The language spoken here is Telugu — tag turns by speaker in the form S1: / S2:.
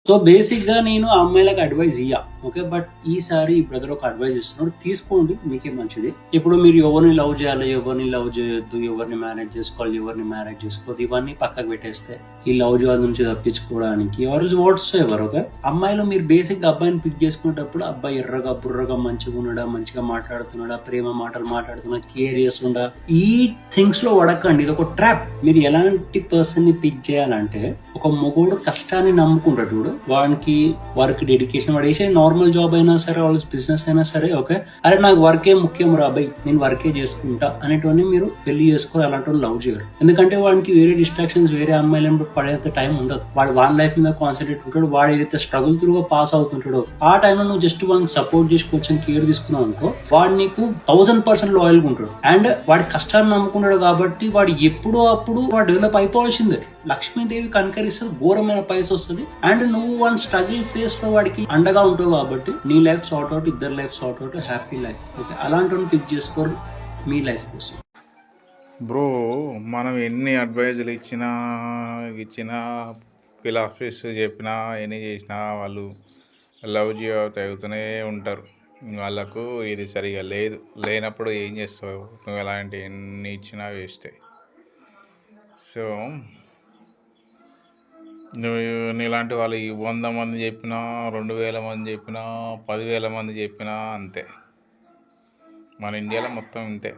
S1: సో బేసిక్గా నేను ఆ అమ్మాయిలకు అడ్వైజ్ ఇయ్యా, ఓకే. బట్ ఈసారి ఈ బ్రదర్ ఒక అడ్వైజ్ ఇస్తున్నాడు, తీసుకోండి, మీకే మంచిది. ఇప్పుడు మీరు ఎవరిని లవ్ చేయాలి, ఎవరిని లవ్ చేయొద్దు, ఎవరిని మ్యారేజ్ చేసుకోవాలి, ఎవరిని మ్యారేజ్ చేసుకోవద్దు, ఇవన్నీ పక్కకు పెట్టేస్తే ఈ లవ్ జాబ్ నుంచి తప్పించుకోవడానికి ఎవరు ఓకే. అమ్మాయిలు మీరు బేసిక్ అబ్బాయిని పిక్ చేసుకునేటప్పుడు అబ్బాయి ఎర్రగా బుర్రగా మంచిగా ఉన్నాడా, మంచిగా మాట్లాడుతున్నాడా, ప్రేమ మాటలు మాట్లాడుతున్నా, కేర్ చేస్తుండా, ఈ థింగ్స్ లో పడకండి. ఇది ఒక ట్రాప్. మీరు ఎలాంటి పర్సన్ ని పిక్ చేయాలంటే, ఒక మొగోడు కష్టాన్ని నమ్ముకుంటాడు చూడు, వాడికి వర్క్ డెడికేషన్, వాడు వేసే నార్మల్ జాబ్ అయినా సరే, వాళ్ళ బిజినెస్ అయినా సరే, ఓకే, అరే నాకు వర్కే ముఖ్యం రాబాయ్, నేను వర్కే చేసుకుంటా అనేటువంటి మీరు పెళ్లి చేసుకొని అలాంటి లవ్ చేయరు. ఎందుకంటే వాడికి వేరే డిస్ట్రాక్షన్స్, వేరే అమ్మాయిలు పడేంత టైం ఉండదు. వాడు వాన్ లైఫ్ మీద కాన్సన్ట్రేట్ ఉంటాడు. వాడు ఏదైతే స్ట్రగుల్ త్రూగా పాస్ అవుతుంటాడో ఆ టైంలో నువ్వు జస్ట్ వాడికి సపోర్ట్ చేసి కొంచెం కేర్ తీసుకున్నావు అనుకో, వాడు నీకు 1000% లాయల్ గా ఉంటాడు. అండ్ వాడి కష్టాన్ని నమ్ముకున్నాడు కాబట్టి వాడు ఎప్పుడో అప్పుడు వాడు డెవలప్ అయిపోవాల్సిందే. లక్ష్మీదేవి కనకరిస్తుంది, ఘోరమైన పైస వస్తుంది. అండ్ నువ్వు వన్ స్ట్రగుల్ ఫేస్ లో వాడికి అండగా ఉంటావు కాబట్టి నీ లైఫ్ సార్ట్ అవుట్, ఇద్దరు life sort out, happy life, okay. అలాంటి పిక్ చేసుకోరు మీ లైఫ్ కోసం.
S2: బ్రో, మనం ఎన్ని అడ్వైజులు ఇచ్చినా ఫిలాసఫీస్ చెప్పినా ఎన్ని చేసినా వాళ్ళు లవ్ అవుతూనే ఉంటారు. వాళ్ళకు ఇది సరిగా లేనప్పుడు ఏం చేస్తావు నువ్వు? ఎలాంటి ఎన్ని ఇచ్చినా వేస్టే. సో నువ్వు నీలాంటి వాళ్ళు 100 మంది చెప్పినా, 2000 మంది చెప్పినా, 10,000 మంది చెప్పినా అంతే. మన ఇండియాలో మొత్తం ఇంతే.